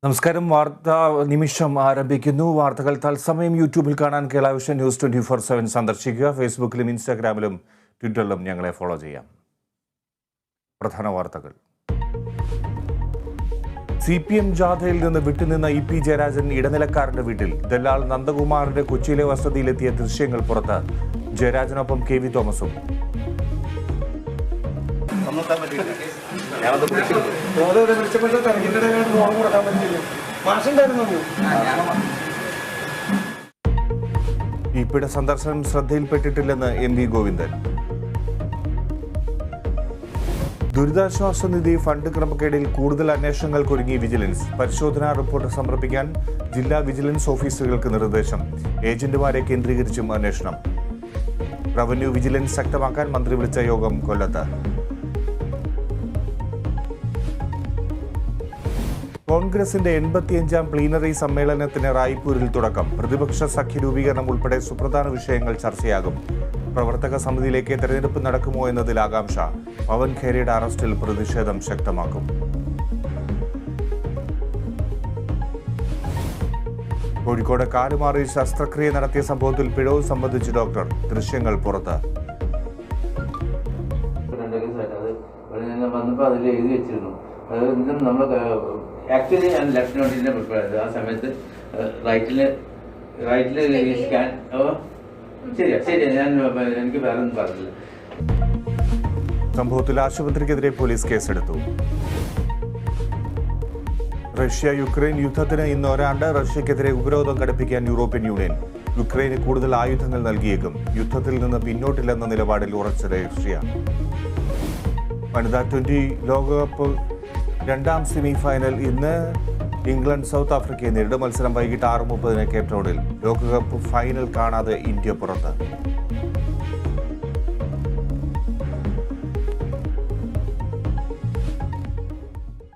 നമസ്കാരം. വാർത്താ നിമിഷം ആരംഭിക്കുന്നു. വാർത്തകൾ തത്സമയം യൂട്യൂബിൽ കാണാൻ കേരള വിഷൻ ന്യൂസ് 24/7 സന്ദർശിക്കുക. ഫേസ്ബുക്കിലും ഇൻസ്റ്റാഗ്രാമിലും ട്വിറ്ററിലും ഞങ്ങളെ ഫോളോ ചെയ്യാം. പ്രധാന വാർത്തകൾ. CPM ജാഥയിൽ നിന്ന് വിട്ടുനിന്ന EP ജയരാജൻ ഇടനിലക്കാരന്റെ വീട്ടിൽ. ദല്ലാൽ നന്ദകുമാറിന്റെ കൊച്ചിയിലെ വസതിയിലെത്തിയ ദൃശ്യങ്ങൾ പുറത്ത്. ജയരാജനൊപ്പം KV തോമസും. ഇപ്പിയുടെ സന്ദർശനം ശ്രദ്ധയിൽപ്പെട്ടിട്ടില്ലെന്ന് MV ഗോവിന്ദൻ. ദുരിതാശ്വാസ നിധി ഫണ്ട് ക്രമക്കേടിൽ കൂടുതൽ അന്വേഷണങ്ങൾക്കൊരുങ്ങി വിജിലൻസ്. പരിശോധനാ റിപ്പോർട്ട് സമർപ്പിക്കാൻ ജില്ലാ വിജിലൻസ് ഓഫീസറുകൾക്ക് നിർദ്ദേശം. ഏജന്റുമാരെ കേന്ദ്രീകരിച്ചും അന്വേഷണം. റവന്യൂ വിജിലൻസ് ശക്തമാക്കാൻ മന്ത്രി വിളിച്ച യോഗം കൊല്ലത്ത്. കോൺഗ്രസിന്റെ 85ാം പ്ലീനറി സമ്മേളനത്തിന് റായ്പൂരിൽ തുടക്കം. പ്രതിപക്ഷ സഖ്യ രൂപീകരണം ഉൾപ്പെടെ സുപ്രധാന വിഷയങ്ങൾ ചർച്ചയാകും. പ്രവർത്തക സമിതിയിലേക്ക് തെരഞ്ഞെടുപ്പ് നടക്കുമോ എന്നതിൽ ആകാംക്ഷ. പവൻ ഖേരയുടെ അറസ്റ്റിൽ പ്രതിഷേധം ശക്തമാക്കും. കോഴിക്കോട് കാലുമാറി ശസ്ത്രക്രിയ നടത്തിയ സംഭവത്തിൽ പിഴവ് സംബന്ധിച്ച് ഡോക്ടർ. ദൃശ്യങ്ങൾ പുറത്ത്. ആക്ച്വലി ഞാൻ ലെഫ്റ്റ് നോട്ടിൻ്റെ പ്രിപ്പയർ ആ സമയത്ത് റൈറ്റിൽ സ്കാൻ ശരിയാ ഞാൻ എനിക്ക് വേറെ ഒന്നും പറഞ്ഞില്ല. സംഭവത്തിൽ ആശുപത്രിക്കെതിരെ പോലീസ് കേസെടുത്തു. റഷ്യ യുക്രൈൻ യുദ്ധത്തിന് ഇന്ന് ഒരാണ്ട്. റഷ്യക്കെതിരെ ഉപരോധം കടുപ്പിക്കാൻ യൂറോപ്യൻ യൂണിയൻ. യുക്രൈന് കൂടുതൽ ആയുധങ്ങൾ നൽകിയേക്കും. യുദ്ധത്തിൽ നിന്ന് പിന്നോട്ടില്ലെന്ന നിലപാടിൽ ഉറച്ച റഷ്യ. വനിതാ 20 ലോകകപ്പ് രണ്ടാം സെമി ഫൈനൽ ഇന്ന്. ഇംഗ്ലണ്ട് സൗത്ത് ആഫ്രിക്കയെ നേരിടും. മത്സരം വൈകിട്ട് 6:30 കേപ്പ് ടൗണിൽ. ലോകകപ്പ് ഫൈനൽ കാണാതെ ഇന്ത്യ പുറത്ത്.